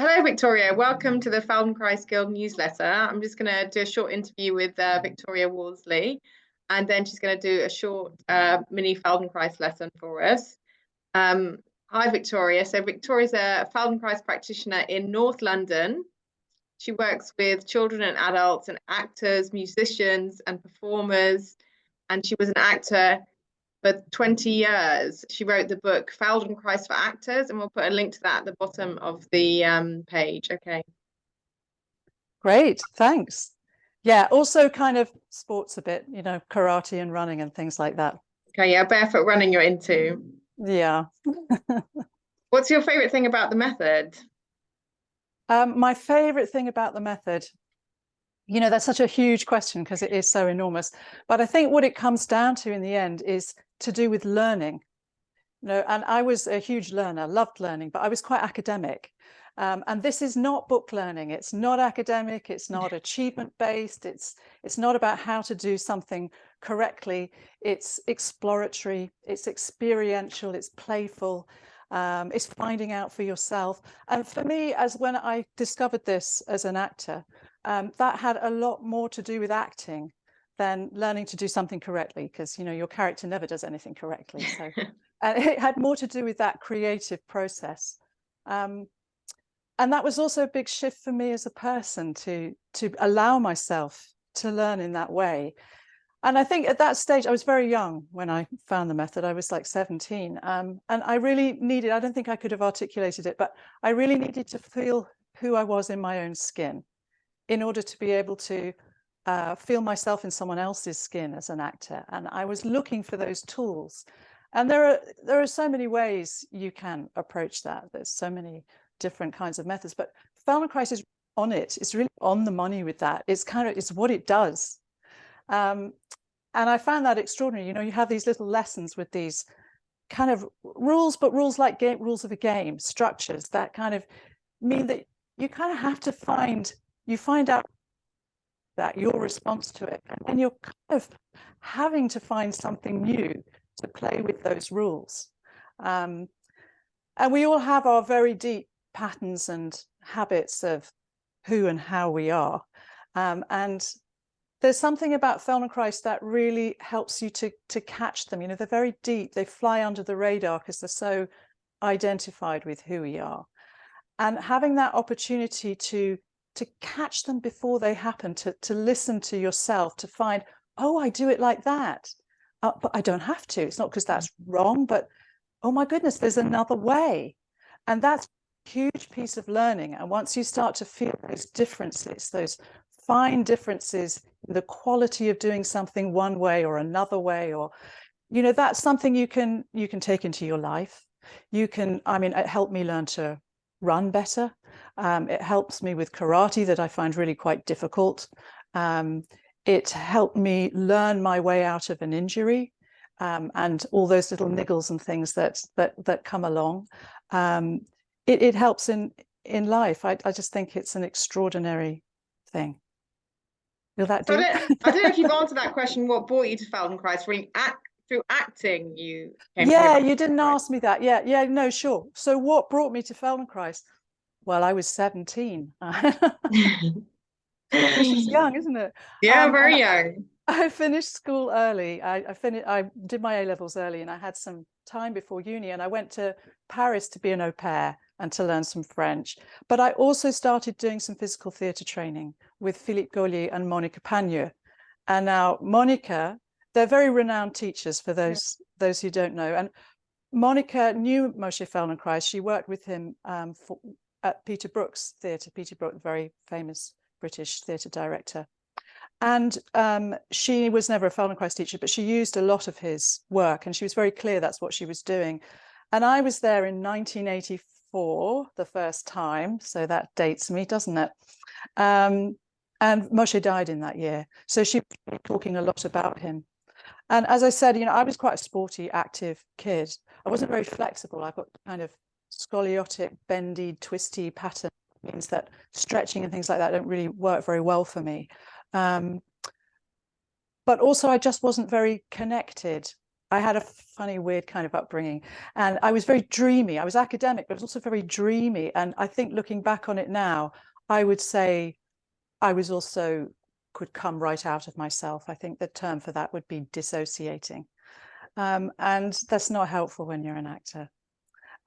Hello, Victoria. Welcome to the Feldenkrais Guild newsletter. I'm just going to do a short interview with Victoria Worsley, and then she's going to do a short mini Feldenkrais lesson for us. Hi, Victoria. So Victoria's a Feldenkrais practitioner in North London. She works with children and adults and actors, musicians and performers, and she was an actor for 20 years. She wrote the book Feldenkrais for Actors, and we'll put a link to that at the bottom of the page. Okay. Great, thanks. Yeah, also kind of sports a bit, karate and running and things like that. Okay, yeah, barefoot running you're into. Yeah. What's your favorite thing about the method? My favorite thing about the method, that's such a huge question because it is so enormous. But I think what it comes down to in the end is to do with learning. And I was a huge learner, loved learning, but I was quite academic. And this is not book learning. It's not academic. It's not achievement based. It's not about how to do something correctly. It's exploratory. It's experiential. It's playful. It's finding out for yourself. And for me, as when I discovered this as an actor, that had a lot more to do with acting than learning to do something correctly, because your character never does anything correctly. So, and it had more to do with that creative process. And that was also a big shift for me as a person to allow myself to learn in that way. And I think at that stage, I was very young when I found the method. I was like 17. And I really needed, I don't think I could have articulated it, but I really needed to feel who I was in my own skin in order to be able to feel myself in someone else's skin as an actor. And I was looking for those tools. And there are so many ways you can approach that. There's so many different kinds of methods, but Feldenkrais is on it. It's really on the money with that. It's what it does. And I found that extraordinary. You have these little lessons with these kind of rules, but rules like rules of a game, structures that kind of mean that you kind of have to find out that your response to it, and you're kind of having to find something new to play with those rules. And we all have our very deep patterns and habits of who and how we are. And there's something about Feldenkrais that really helps you to catch them. They're very deep. They fly under the radar because they're so identified with who we are. And having that opportunity to catch them before they happen, to listen to yourself, to find, oh, I do it like that. But I don't have to. It's not because that's wrong, but oh my goodness, there's another way. And that's a huge piece of learning. And once you start to feel those differences, those fine differences, the quality of doing something one way or another way, or, that's something you can take into your life. It helped me learn to run better. It helps me with karate that I find really quite difficult. It helped me learn my way out of an injury, and all those little niggles and things that come along. It helps in life. I just think it's an extraordinary thing. So I don't know if you've answered that question. What brought you to Feldenkrais? Through acting, you came to you didn't ask me that. Yeah, no, sure. So what brought me to Feldenkrais? Well, I was 17. Which is young, isn't it? Yeah, very young. I finished school early. I did my A-levels early, and I had some time before uni, and I went to Paris to be an au pair and to learn some French. But I also started doing some physical theatre training with Philippe Gaulier and Monica Pagneux. And now Monica, they're very renowned teachers for those who don't know. And Monica knew Moshe Feldenkrais. She worked with him at Peter Brook's theatre. Peter Brook, the very famous British theatre director. And she was never a Feldenkrais teacher, but she used a lot of his work, and she was very clear that's what she was doing. And I was there in 1984, the first time, so that dates me, doesn't it? And Moshe died in that year, so she was talking a lot about him. And as I said, I was quite a sporty, active kid. I wasn't very flexible. I've got kind of scoliotic, bendy, twisty pattern. It means that stretching and things like that don't really work very well for me. But also I just wasn't very connected I had a funny, weird kind of upbringing, and I was very dreamy. I was academic, but I was also very dreamy. And I think looking back on it now, I would say I was also could come right out of myself. I think the term for that would be dissociating. And that's not helpful when you're an actor.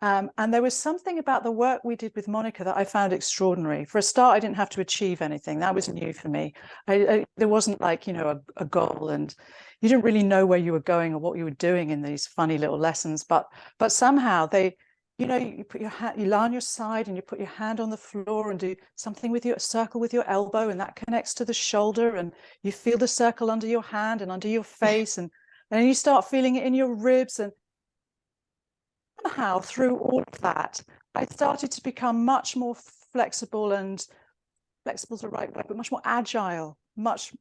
And there was something about the work we did with Monica that I found extraordinary. For a start, I didn't have to achieve anything. That was new for me. There wasn't like, a goal, and you didn't really know where you were going or what you were doing in these funny little lessons. But somehow they, you put your hand, you lie on your side and you put your hand on the floor and do something with your circle with your elbow, and that connects to the shoulder, and you feel the circle under your hand and under your face, and then you start feeling it in your ribs. And somehow through all of that, I started to become much more flexible, and flexible is the right word, but much more agile,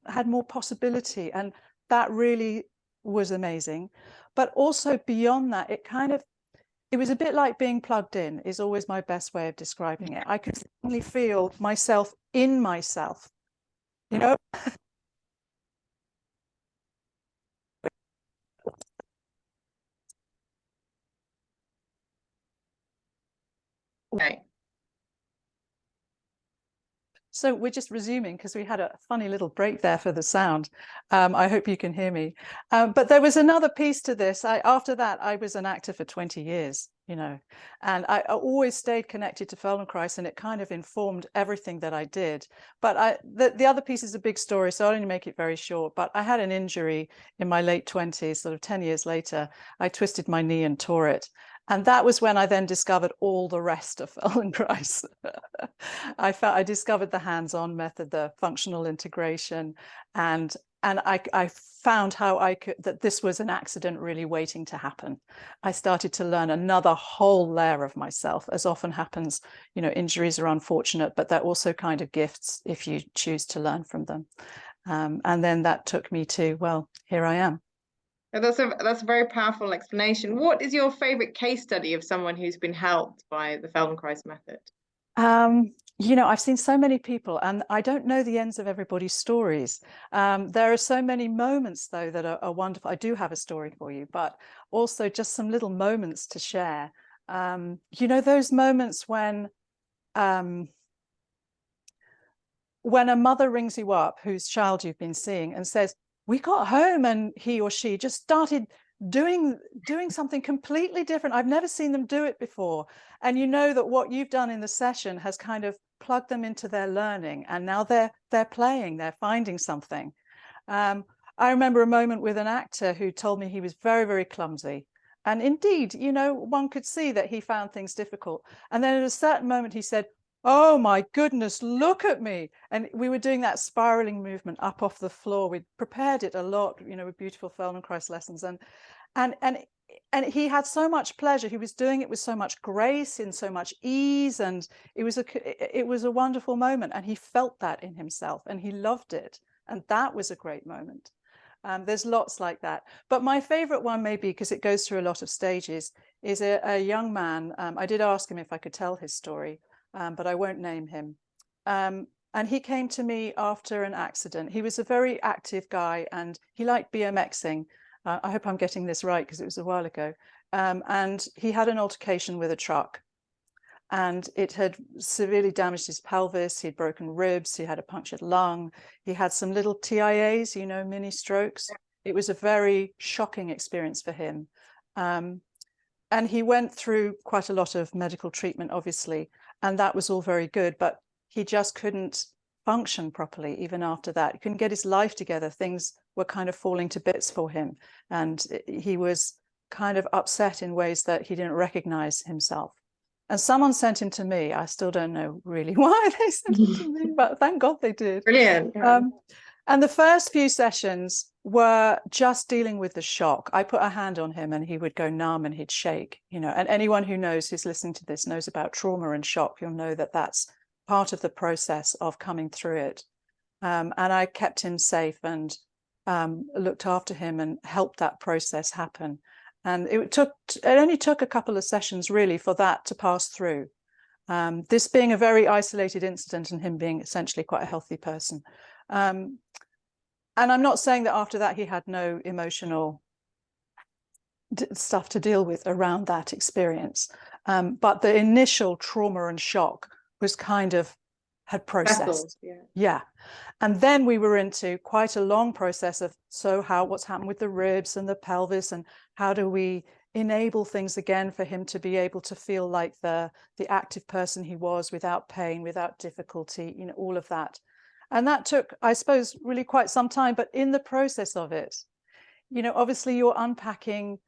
had more possibility. And that really was amazing. But also beyond that, it was a bit like being plugged in, is always my best way of describing it. I could suddenly feel myself in myself, Okay. So we're just resuming because we had a funny little break there for the sound. I hope you can hear me. But there was another piece to this. After that, I was an actor for 20 years, and I always stayed connected to Feldenkrais, and it kind of informed everything that I did. But the other piece is a big story, so I'll only make it very short. But I had an injury in my late 20s, sort of 10 years later. I twisted my knee and tore it. And that was when I then discovered all the rest of Feldenkrais. I discovered the hands-on method, the functional integration, and I found how that this was an accident really waiting to happen. I started to learn another whole layer of myself. As often happens, injuries are unfortunate, but they're also kind of gifts if you choose to learn from them. And then that took me to, well, here I am. That's a very powerful explanation. What is your favorite case study of someone who's been helped by the Feldenkrais method? I've seen so many people, and I don't know the ends of everybody's stories. There are so many moments, though, that are wonderful. I do have a story for you, but also just some little moments to share. Those moments when a mother rings you up, whose child you've been seeing, and says, we got home and he or she just started doing something completely different. I've never seen them do it before. And you know that what you've done in the session has kind of plugged them into their learning, and now they're playing, they're finding something. I remember a moment with an actor who told me he was very, very clumsy. And indeed, one could see that he found things difficult. And then at a certain moment he said, oh my goodness, look at me. And we were doing that spiraling movement up off the floor. We'd prepared it a lot, with beautiful Feldenkrais lessons. And he had so much pleasure. He was doing it with so much grace, in so much ease. And it was a wonderful moment. And he felt that in himself, and he loved it. And that was a great moment. There's lots like that. But my favorite one, maybe because it goes through a lot of stages, is a young man. I did ask him if I could tell his story. But I won't name him. And he came to me after an accident. He was a very active guy, and he liked BMXing. I hope I'm getting this right because it was a while ago. And he had an altercation with a truck, and it had severely damaged his pelvis. He'd broken ribs. He had a punctured lung. He had some little TIAs, mini strokes. It was a very shocking experience for him. And he went through quite a lot of medical treatment, obviously, and that was all very good, but he just couldn't function properly even after that. He couldn't get his life together. Things were kind of falling to bits for him, and he was kind of upset in ways that he didn't recognize himself. And someone sent him to me. I still don't know really why they sent him to me, but thank God they did. Brilliant. And the first few sessions were just dealing with the shock. I put a hand on him and he would go numb and he'd shake, and anyone who knows, who's listening to this, knows about trauma and shock. You'll know that that's part of the process of coming through it. And I kept him safe and looked after him and helped that process happen. And it only took a couple of sessions really for that to pass through. This being a very isolated incident and him being essentially quite a healthy person. And I'm not saying that after that he had no emotional stuff to deal with around that experience. But the initial trauma and shock was kind of had processed. Yeah. And then we were into quite a long process of, so what's happened with the ribs and the pelvis, and how do we enable things again for him to be able to feel like the active person he was, without pain, without difficulty, you know, all of that. And that took, I suppose, really quite some time. But in the process of it, you know, obviously you're unpacking.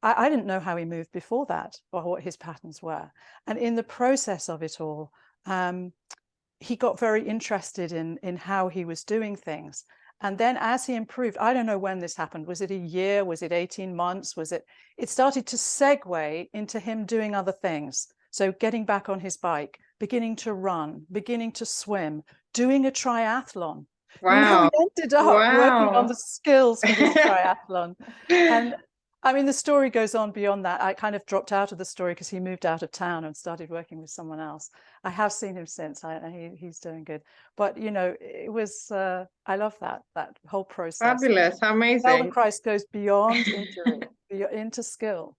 I didn't know how he moved before that, or what his patterns were. And in the process of it all, he got very interested in how he was doing things. And then as he improved, I don't know when this happened. Was it a year? Was it 18 months? It started to segue into him doing other things. So getting back on his bike, beginning to run, beginning to swim, doing a triathlon. Wow. You know, he ended up working on the skills for this triathlon. And I mean, the story goes on beyond that. I kind of dropped out of the story because he moved out of town and started working with someone else. I have seen him since. He's doing good. But, you know, it was, I love that whole process. Fabulous. How amazing. Feldenkrais goes beyond injury, into skill.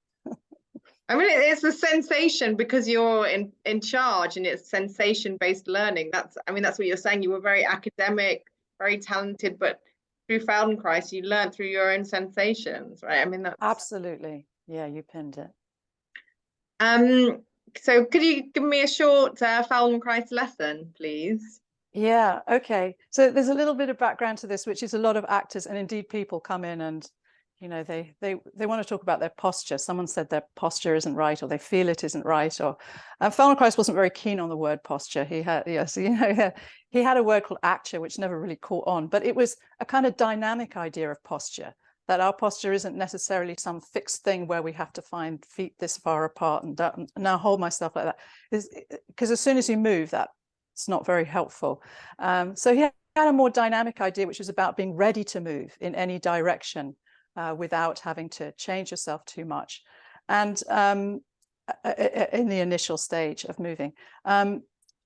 I mean, it's the sensation, because you're in charge, and it's sensation-based learning. That's what you're saying. You were very academic, very talented, but through Feldenkrais, you learn through your own sensations, right? I mean, that's absolutely, yeah, you pinned it. So could you give me a short Feldenkrais lesson, please? Yeah, okay. So there's a little bit of background to this, which is a lot of actors and indeed people come in and, you know, they want to talk about their posture. Someone said their posture isn't right, or they feel it isn't right. Or Feldenkrais wasn't very keen on the word posture. He had, yes, you know, he had a word called acture, which never really caught on. But it was a kind of dynamic idea of posture, that our posture isn't necessarily some fixed thing where we have to find feet this far apart and now hold myself like that. Because as soon as you move, that it's not very helpful. So he had a more dynamic idea, which was about being ready to move in any direction. Without having to change yourself too much, and in the initial stage of moving. And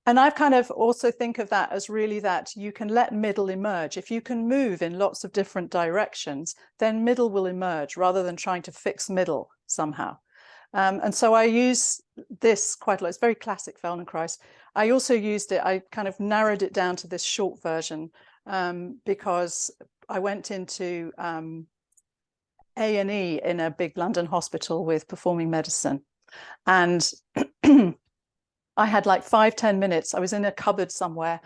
I've kind of also think of that as really that you can let middle emerge. If you can move in lots of different directions, then middle will emerge, rather than trying to fix middle somehow. And so I use this quite a lot. It's very classic Feldenkrais. I also used it, I kind of narrowed it down to this short version because I went into A&E in a big London hospital with performing medicine, and I had like 5-10 minutes. I was in a cupboard somewhere,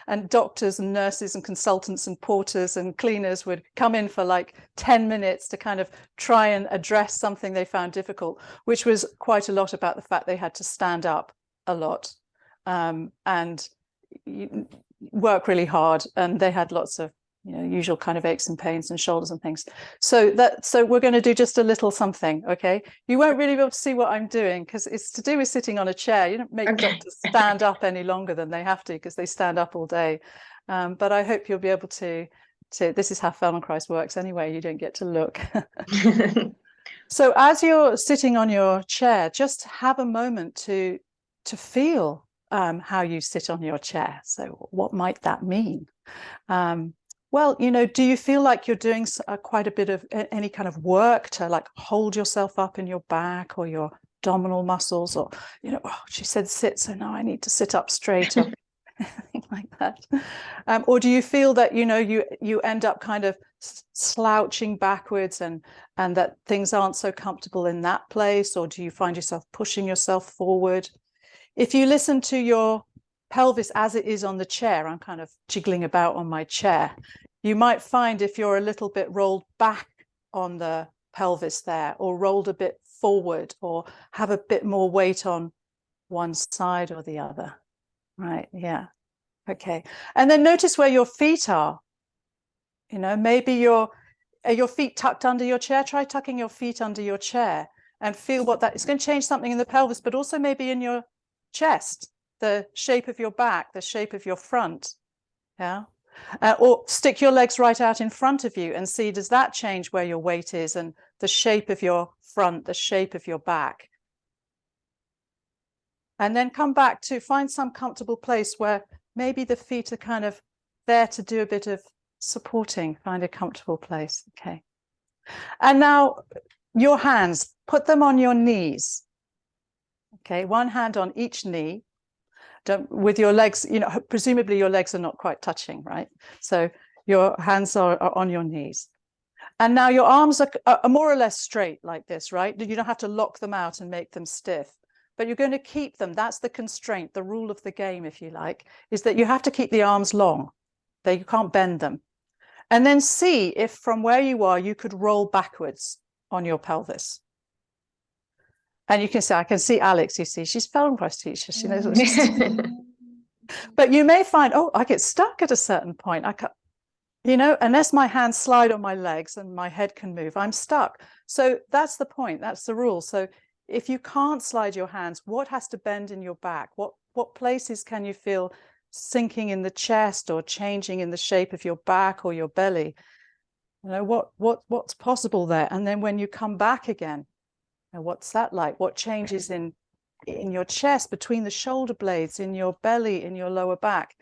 and doctors and nurses and consultants and porters and cleaners would come in for like 10 minutes to kind of try and address something they found difficult, which was quite a lot about the fact they had to stand up a lot and work really hard, and they had lots of, you know, usual kind of aches and pains and shoulders and things. So we're going to do just a little something, okay? You won't really be able to see what I'm doing because it's to do with sitting on a chair. You don't make doctors stand up any longer than they have to, because they stand up all day. But I hope you'll be able to. This is how Feldenkrais works anyway. You don't get to look. So as you're sitting on your chair, just have a moment to feel how you sit on your chair. So what might that mean? Well, you know, do you feel like you're doing quite a bit of any kind of work to like hold yourself up in your back or your abdominal muscles, or, you know, oh, she said sit, so now I need to sit up straight, or anything like that? Or do you feel that, you know, you end up kind of slouching backwards and that things aren't so comfortable in that place? Or do you find yourself pushing yourself forward? If you listen to your pelvis as it is on the chair, I'm kind of jiggling about on my chair, you might find if you're a little bit rolled back on the pelvis there, or rolled a bit forward, or have a bit more weight on one side or the other, right? Yeah, okay. And then notice where your feet are. You know, maybe are your feet tucked under your chair? Try tucking your feet under your chair and feel what that is going to change something in the pelvis, but also maybe in your chest, the shape of your back, the shape of your front. Yeah. Or stick your legs right out in front of you and see, does that change where your weight is and the shape of your front, the shape of your back? And then come back to find some comfortable place where maybe the feet are kind of there to do a bit of supporting. Find a comfortable place. Okay. And now your hands, put them on your knees. Okay, one hand on each knee. With your legs, presumably your legs are not quite touching, right? So your hands are on your knees. And now your arms are more or less straight like this, right? You don't have to lock them out and make them stiff, but you're going to keep them. That's the constraint, the rule of the game, if you like, is that you have to keep the arms long. You can't bend them. And then see if from where you are, you could roll backwards on your pelvis. And you can say, I can see Alex, you see, she's Feldenkrais teacher. She knows what she's doing. But you may find, oh, I get stuck at a certain point. I can't, unless my hands slide on my legs and my head can move, I'm stuck. So that's the point. That's the rule. So if you can't slide your hands, what has to bend in your back? What places can you feel sinking in the chest or changing in the shape of your back or your belly? What's possible there? And then when you come back again, what's that like? What changes in your chest, between the shoulder blades, in your belly, in your lower back?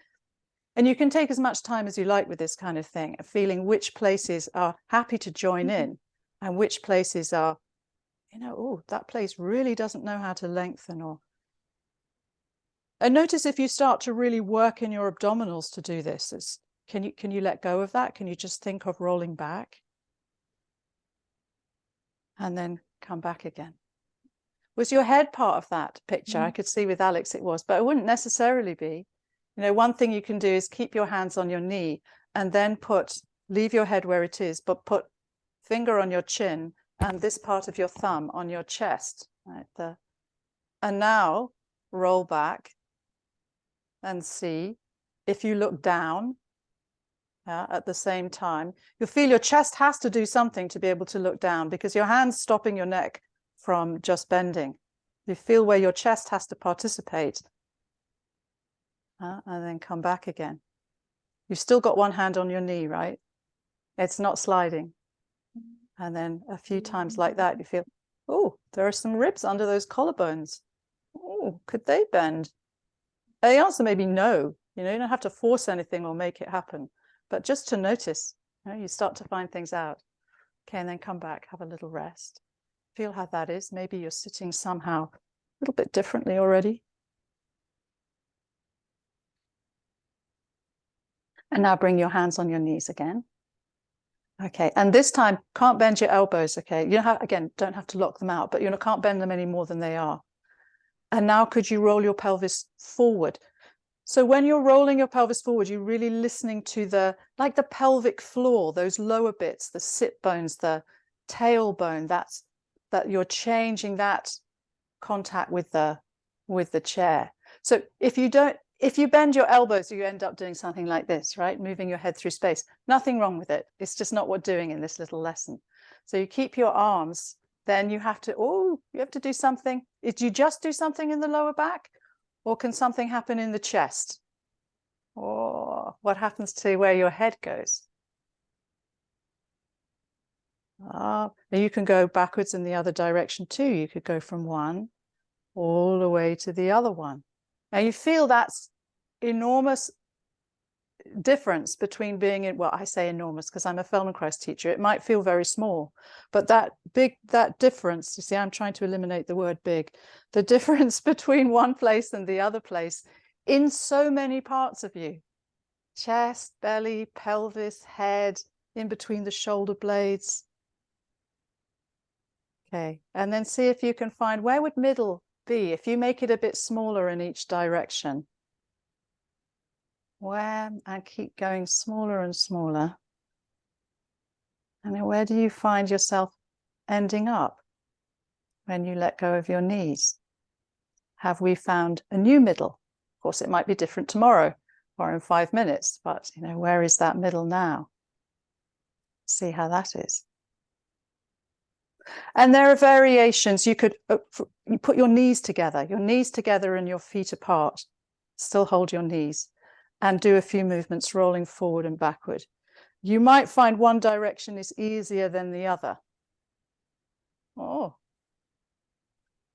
And you can take as much time as you like with this kind of thing, feeling which places are happy to join in and which places are, oh, that place really doesn't know how to lengthen. And notice if you start to really work in your abdominals to do this, can you let go of that? Can you just think of rolling back? And then come back again. Was your head part of that picture? I could see with Alex it was, but it wouldn't necessarily be. One thing you can do is keep your hands on your knee and then leave your head where it is, but put finger on your chin and this part of your thumb on your chest, right there. And now roll back and see if you look down at the same time, you'll feel your chest has to do something to be able to look down because your hand's stopping your neck from just bending. You feel where your chest has to participate. And then come back again. You've still got one hand on your knee, right? It's not sliding. And then a few times like that, you feel, oh, there are some ribs under those collarbones. Oh, could they bend? The answer may be no. You don't have to force anything or make it happen, but just to notice, you start to find things out. Okay, and then come back, have a little rest. Feel how that is. Maybe you're sitting somehow a little bit differently already. And now bring your hands on your knees again. Okay, and this time, can't bend your elbows, okay? You don't have to lock them out, but you can't bend them any more than they are. And now could you roll your pelvis forward? So when you're rolling your pelvis forward, you're really listening to the pelvic floor, those lower bits, the sit bones, the tailbone, that you're changing that contact with the chair. So if you bend your elbows, you end up doing something like this, right? Moving your head through space. Nothing wrong with it. It's just not what we're doing in this little lesson. So you keep your arms, then you have to do something. Did you just do something in the lower back? Or can something happen in the chest? Or what happens to where your head goes? You can go backwards in the other direction too. You could go from one all the way to the other one. Now you feel that's enormous difference between being in, well, I say enormous because I'm a Feldenkrais teacher. It might feel very small, but that difference, you see, I'm trying to eliminate the word big, the difference between one place and the other place in so many parts of you, chest, belly, pelvis, head, in between the shoulder blades. Okay, and then see if you can find, where would middle be if you make it a bit smaller in each direction? Where, and keep going smaller and smaller. And then where do you find yourself ending up when you let go of your knees? Have we found a new middle? Of course, it might be different tomorrow or in 5 minutes, but where is that middle now? See how that is. And there are variations. You could you put your knees together and your feet apart. Still hold your knees and do a few movements rolling forward and backward. You might find one direction is easier than the other. Oh,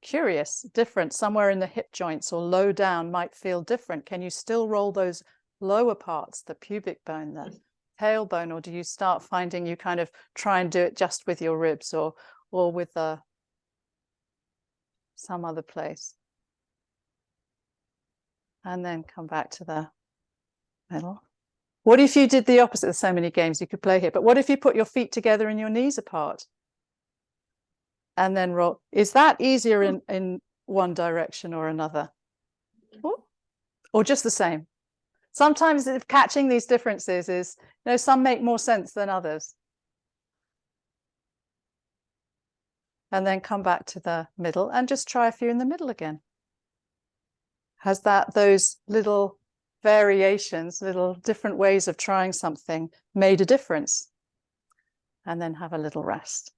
curious, different. Somewhere in the hip joints or low down might feel different. Can you still roll those lower parts, the pubic bone, the tailbone, or do you start finding you kind of try and do it just with your ribs, or or with some other place. And then come back to the middle. What if you did the opposite? There's so many games you could play here, but what if you put your feet together and your knees apart? And then roll. Is that easier in one direction or another? Or just the same? Sometimes catching these differences is, some make more sense than others. And then come back to the middle and just try a few in the middle again. Has those little variations, little different ways of trying something made a difference? And then have a little rest.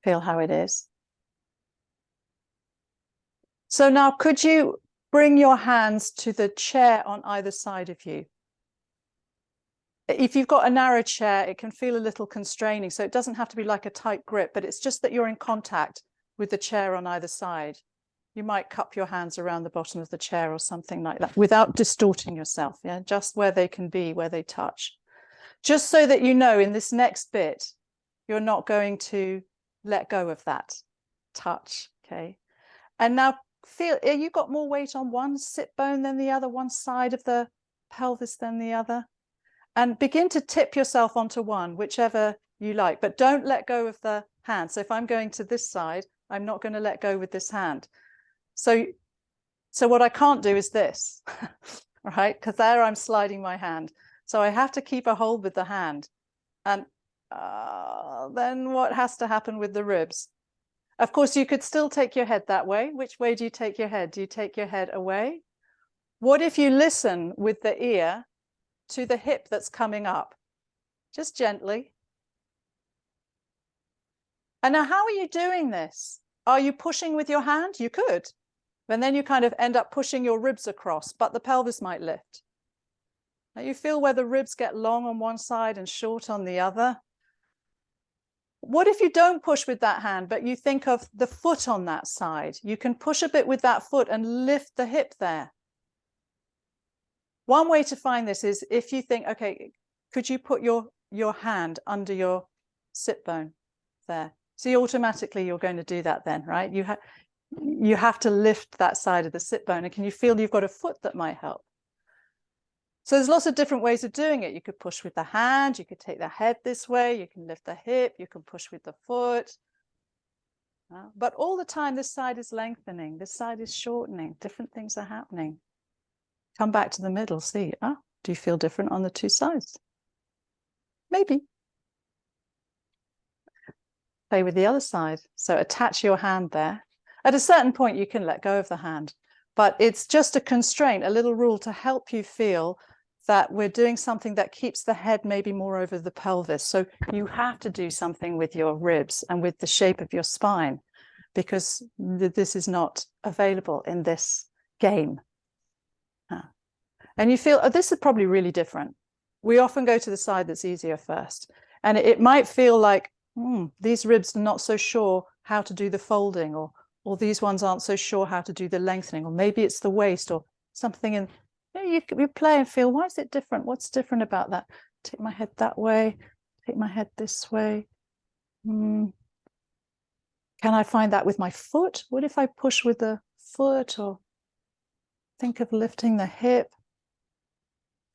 Feel how it is. So now could you bring your hands to the chair on either side of you? If you've got a narrow chair, it can feel a little constraining. So it doesn't have to be like a tight grip, but it's just that you're in contact with the chair on either side. You might cup your hands around the bottom of the chair or something like that without distorting yourself. Yeah, just where they can be, where they touch. Just so that you know in this next bit, you're not going to let go of that touch. Okay. And now feel, you got more weight on one sit bone than the other, one side of the pelvis than the other. And begin to tip yourself onto one, whichever you like, but don't let go of the hand. So if I'm going to this side, I'm not going to let go with this hand. So what I can't do is this, right? Because there I'm sliding my hand. So I have to keep a hold with the hand. And then what has to happen with the ribs? Of course, you could still take your head that way. Which way do you take your head? Do you take your head away? What if you listen with the ear to the hip that's coming up? Just gently. And now how are you doing this? Are you pushing with your hand? You could. And then you kind of end up pushing your ribs across, but the pelvis might lift. Now you feel where the ribs get long on one side and short on the other. What if you don't push with that hand, but you think of the foot on that side? You can push a bit with that foot and lift the hip there. One way to find this is if you think, okay, could you put your hand under your sit bone there? See, automatically you're going to do that then, right? You have to lift that side of the sit bone. And can you feel you've got a foot that might help? So there's lots of different ways of doing it. You could push with the hand, you could take the head this way, you can lift the hip, you can push with the foot. But all the time, this side is lengthening, this side is shortening, different things are happening. Come back to the middle, see, do you feel different on the two sides? Maybe. Play with the other side. So attach your hand there. At a certain point, you can let go of the hand, but it's just a constraint, a little rule to help you feel that we're doing something that keeps the head maybe more over the pelvis. So you have to do something with your ribs and with the shape of your spine, because this is not available in this game. And you feel, this is probably really different. We often go to the side that's easier first. And it might feel like, these ribs are not so sure how to do the folding, or these ones aren't so sure how to do the lengthening, or maybe it's the waist or something. And you play and feel, why is it different? What's different about that? Take my head that way, take my head this way. Can I find that with my foot? What if I push with the foot, or think of lifting the hip?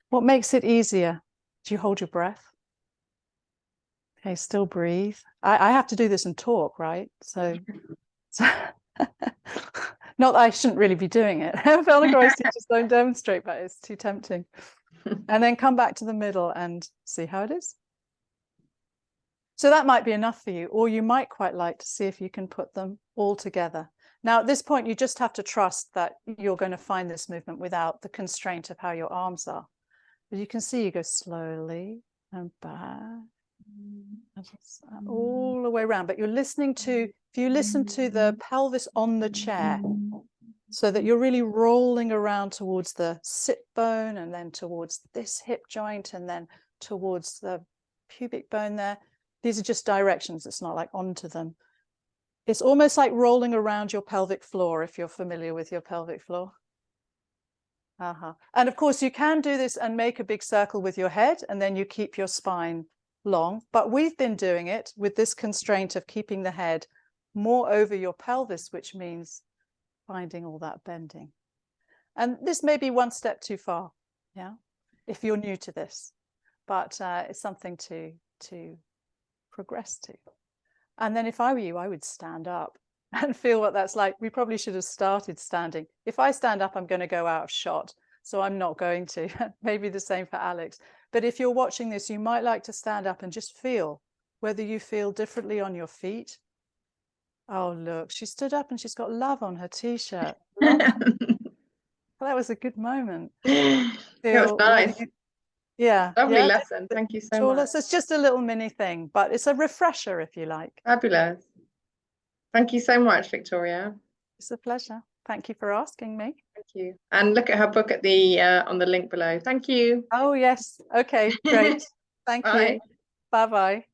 What makes it easier? Do you hold your breath? Okay, still breathe. I have to do this and talk, right? So not that I shouldn't really be doing it. Feldenkrais teachers don't demonstrate, but it's too tempting. And then come back to the middle and see how it is. So that might be enough for you, or you might quite like to see if you can put them all together. Now, at this point, you just have to trust that you're going to find this movement without the constraint of how your arms are. But you can see you go slowly and back, all the way around. But you're listening to, if you listen to the pelvis on the chair, so that you're really rolling around towards the sit bone and then towards this hip joint and then towards the pubic bone there. These are just directions. It's not like onto them. It's almost like rolling around your pelvic floor, if you're familiar with your pelvic floor. And of course, you can do this and make a big circle with your head, and then you keep your spine long, but we've been doing it with this constraint of keeping the head more over your pelvis, which means finding all that bending. And this may be one step too far, yeah, if you're new to this, but it's something to progress to. And then if I were you, I would stand up and feel what that's like. We probably should have started standing. If I stand up, I'm going to go out of shot, so I'm not going to. Maybe the same for Alex. But if you're watching this, you might like to stand up and just feel whether you feel differently on your feet. Oh, look, she stood up and she's got love on her t-shirt. That was a good moment. It was nice. Yeah. Lovely lesson. Thank you so much. It's just a little mini thing, but it's a refresher if you like. Fabulous. Thank you so much, Victoria. It's a pleasure. Thank you for asking me. Thank you. And look at her book at the on the link below. Thank you. Oh, yes. Okay, great. Thank you. Bye-bye.